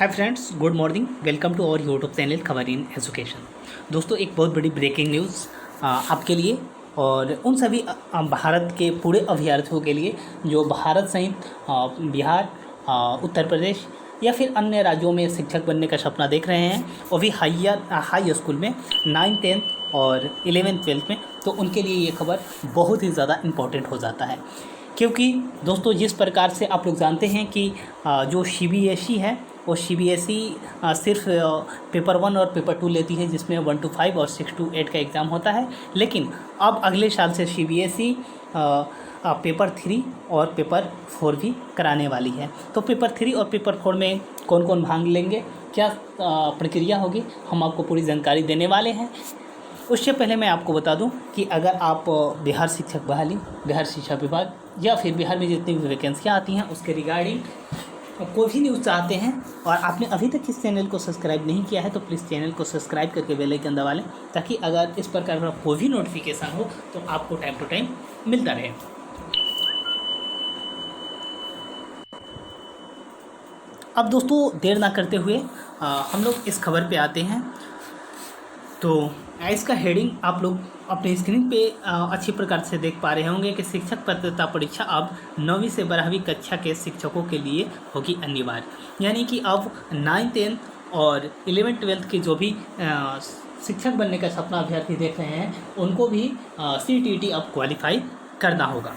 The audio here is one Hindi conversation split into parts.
Hi friends, good morning. Welcome to our YouTube channel Khabar in education. दोस्तों, एक बहुत बड़ी ब्रेकिंग न्यूज़ आपके लिए और उन सभी भारत के पूरे अभ्यर्थियों के लिए जो भारत सहित बिहार, उत्तर प्रदेश या फिर अन्य राज्यों में शिक्षक बनने का सपना देख रहे हैं, वो भी हाई स्कूल में 9th 10th और 11th 12th में। तो उनके लिए ये खबर बहुत ही ज़्यादा इम्पोर्टेंट हो जाता है, क्योंकि दोस्तों जिस प्रकार से आप लोग जानते हैं कि जो सीबीएसई है वो सीबीएसई सिर्फ पेपर 1 और पेपर 2 लेती है, जिसमें 1 to 5 और 6 to 8 का एग्ज़ाम होता है। लेकिन अब अगले साल से सीबीएसई पेपर 3 और पेपर 4 भी कराने वाली है। तो पेपर 3 और पेपर 4 में कौन कौन भाग लेंगे, क्या प्रक्रिया होगी, हम आपको पूरी जानकारी देने वाले हैं। उससे पहले मैं आपको बता दूं कि अगर आप बिहार शिक्षक बहाली, बिहार शिक्षा विभाग या फिर बिहार में जितनी भी वैकेंसियाँ आती हैं उसके रिगार्डिंग कोई भी न्यूज़ चाहते हैं और आपने अभी तक इस चैनल को सब्सक्राइब नहीं किया है तो प्लीज़ चैनल को सब्सक्राइब करके बेल आइकन दबा लें, ताकि अगर इस प्रकार का कोई भी नोटिफिकेशन हो तो आपको टाइम टू टाइम मिलता रहे। अब दोस्तों देर ना करते हुए हम लोग इस खबर पे आते हैं। तो इसका हेडिंग आप लोग अपने स्क्रीन पे अच्छी प्रकार से देख पा रहे होंगे कि शिक्षक पात्रता परीक्षा अब 9वीं से 12वीं कक्षा के शिक्षकों के लिए होगी अनिवार्य। यानी कि अब 9th 10th और 11th 12th के जो भी शिक्षक बनने का सपना अभ्यर्थी देख रहे हैं उनको भी CTET अब क्वालिफाई करना होगा।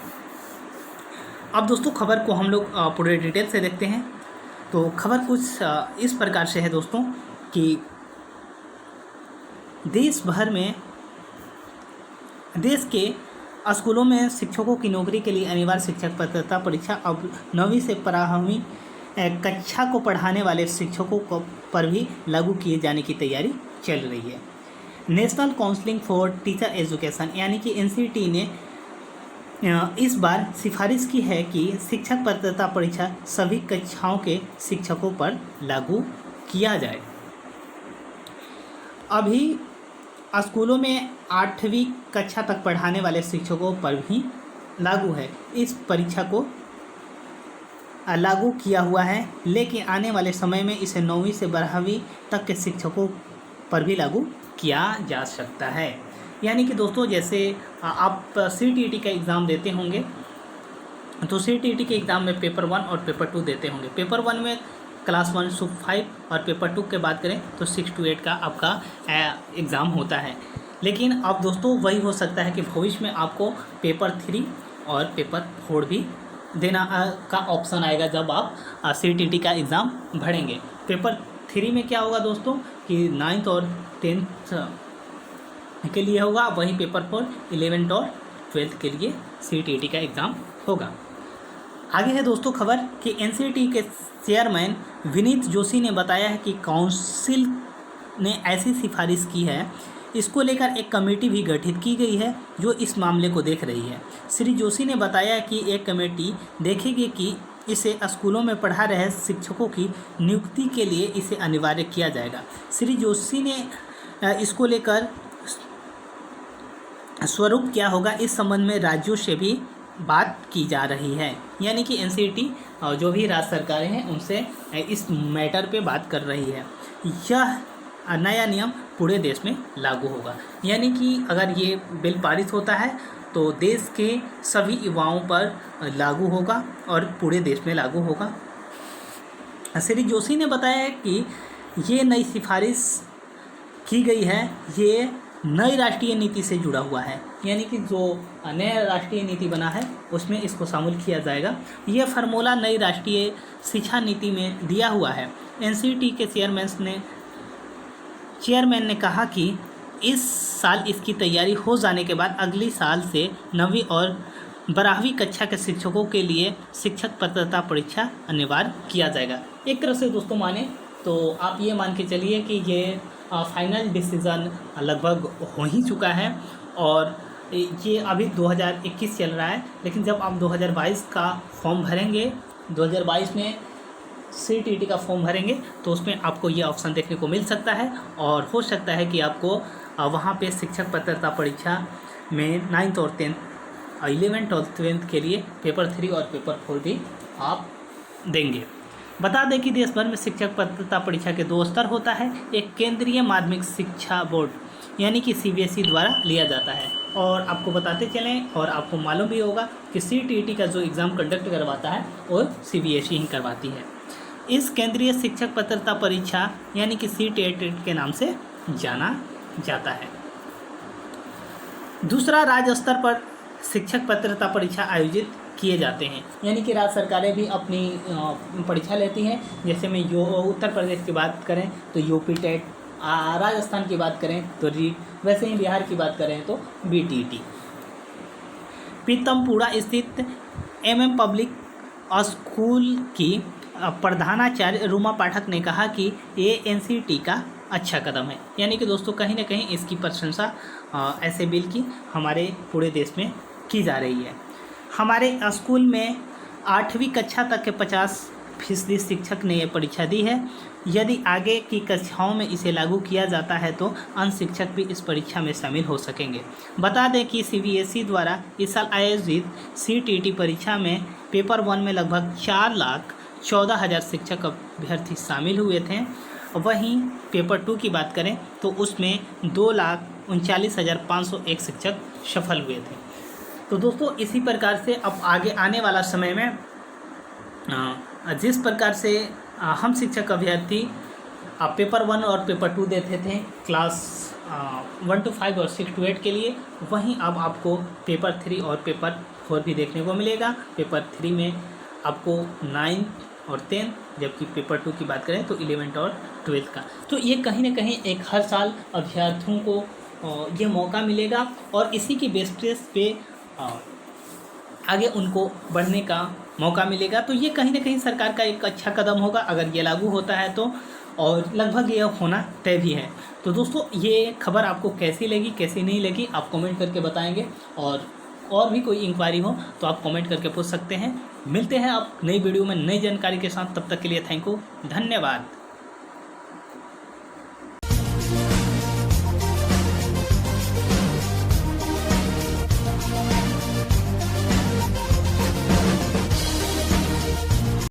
अब दोस्तों खबर को हम लोग पूरे डिटेल से देखते हैं। तो खबर कुछ इस प्रकार से है दोस्तों कि देश भर में देश के स्कूलों में शिक्षकों की नौकरी के लिए अनिवार्य शिक्षक पात्रता परीक्षा अब 9वीं से 12वीं कक्षा को पढ़ाने वाले शिक्षकों को पर भी लागू किए जाने की तैयारी चल रही है। National counselling for teacher education यानी कि NCT ने इस बार सिफारिश की है कि शिक्षक पात्रता परीक्षा सभी कक्षाओं के शिक्षकों पर लागू किया जाए। अभी स्कूलों में 8वीं कक्षा तक पढ़ाने वाले शिक्षकों पर भी लागू है, इस परीक्षा को लागू किया हुआ है, लेकिन आने वाले समय में इसे 9वीं से 12वीं तक के शिक्षकों पर भी लागू किया जा सकता है। यानी कि दोस्तों जैसे आप CTET का एग्ज़ाम देते होंगे तो CTET के एग्ज़ाम में पेपर 1 और पेपर 2 देते होंगे। पेपर 1 में क्लास 1 to 5 और पेपर 2 के बात करें तो 6 to 8 का आपका एग्ज़ाम होता है। लेकिन अब दोस्तों वही हो सकता है कि भविष्य में आपको पेपर 3 और पेपर 4 भी देना का ऑप्शन आएगा जब आप CTET का एग्ज़ाम भरेंगे। पेपर 3 में क्या होगा दोस्तों कि 9th और 10th के लिए होगा, वहीं पेपर 4 11th और 12th के लिए CTET का एग्ज़ाम होगा। आगे है दोस्तों खबर कि NCT के चेयरमैन विनीत जोशी ने बताया है कि काउंसिल ने ऐसी सिफारिश की है। इसको लेकर एक कमेटी भी गठित की गई है जो इस मामले को देख रही है। श्री जोशी ने बताया कि एक कमेटी देखेगी कि इसे स्कूलों में पढ़ा रहे शिक्षकों की नियुक्ति के लिए इसे अनिवार्य किया जाएगा। श्री जोशी ने इसको लेकर स्वरूप क्या होगा इस संबंध में राज्यों से भी बात की जा रही है। यानी कि NCT जो भी राज्य सरकारें हैं उनसे इस मैटर पे बात कर रही है। यह नया नियम पूरे देश में लागू होगा। यानी कि अगर ये बिल पारित होता है तो देश के सभी युवाओं पर लागू होगा और पूरे देश में लागू होगा। श्री जोशी ने बताया कि ये नई सिफारिश की गई है, ये नई राष्ट्रीय नीति से जुड़ा हुआ है। यानी कि जो नया राष्ट्रीय नीति बना है उसमें इसको शामिल किया जाएगा। यह फार्मूला नई राष्ट्रीय शिक्षा नीति में दिया हुआ है। NCT के चेयरमैन ने कहा कि इस साल इसकी तैयारी हो जाने के बाद अगली साल से 9वीं और 12वीं कक्षा के शिक्षकों के लिए शिक्षक पात्रता परीक्षा अनिवार्य किया जाएगा। एक तरह से दोस्तों माने तो आप ये मान के चलिए कि ये फाइनल डिसीज़न लगभग हो ही चुका है और ये अभी 2021 चल रहा है। लेकिन जब आप 2022 का फॉर्म भरेंगे, 2022 में CTET का फॉर्म भरेंगे तो उसमें आपको ये ऑप्शन देखने को मिल सकता है और हो सकता है कि आपको वहाँ पे शिक्षक पात्रता परीक्षा में 9th और 10th 11th और 12th के लिए पेपर 3 और पेपर 4 भी आप देंगे। बता दें कि देश भर में शिक्षक पात्रता परीक्षा के 2 स्तर होता है। एक केंद्रीय माध्यमिक शिक्षा बोर्ड यानी कि CBSE द्वारा लिया जाता है, और आपको बताते चलें और आपको मालूम भी होगा कि CTET का जो एग्ज़ाम कंडक्ट करवाता है वो CBSE ही करवाती है। इस केंद्रीय शिक्षक पात्रता परीक्षा यानी कि CTET के नाम से जाना जाता है। दूसरा, राज्य स्तर पर शिक्षक पात्रता परीक्षा आयोजित किए जाते हैं, यानी कि राज्य सरकारें भी अपनी परीक्षा लेती हैं। जैसे में उत्तर प्रदेश की बात करें तो UP टेट, राजस्थान की बात करें तो रीट, वैसे ही बिहार की बात करें तो BTET। पीतमपुरा स्थित MM पब्लिक स्कूल की प्रधानाचार्य रूमा पाठक ने कहा कि ये NCT का अच्छा कदम है। यानी कि दोस्तों कहीं ना कहीं इसकी प्रशंसा ऐसे बिल की हमारे पूरे देश में की जा रही है। हमारे स्कूल में 8वीं कक्षा तक के 50% शिक्षक ने ये परीक्षा दी है। यदि आगे की कक्षाओं में इसे लागू किया जाता है तो अन्य शिक्षक भी इस परीक्षा में शामिल हो सकेंगे। बता दें कि CBSE द्वारा इस साल आयोजित CTET परीक्षा में पेपर 1 में लगभग 4,14,000 शिक्षक अभ्यर्थी शामिल हुए थे। वहीं पेपर 2 की बात करें तो उसमें 2,39,501 शिक्षक सफल हुए थे। तो दोस्तों इसी प्रकार से अब आगे आने वाला समय में जिस प्रकार से हम शिक्षक अभ्यर्थी पेपर 1 और पेपर 2 देते थे क्लास 1 to 5 और 6 to 8 के लिए, वहीं अब आपको पेपर 3 और पेपर 4 भी देखने को मिलेगा। पेपर 3 में आपको 9 और 10, जबकि पेपर 2 की बात करें तो 11 और 12 का। तो ये कहीं ना कहीं एक हर साल अभ्यर्थियों को ये मौका मिलेगा और इसी की बेसिस पे आगे उनको बढ़ने का मौका मिलेगा। तो ये कहीं ना कहीं सरकार का एक अच्छा कदम होगा अगर ये लागू होता है तो, और लगभग ये होना तय भी है। तो दोस्तों ये खबर आपको कैसी लगी कैसी नहीं लगी आप कमेंट करके बताएंगे, और भी कोई इंक्वायरी हो तो आप कमेंट करके पूछ सकते हैं। मिलते हैं आप नई वीडियो में नई जानकारी के साथ, तब तक के लिए थैंक यू, धन्यवाद।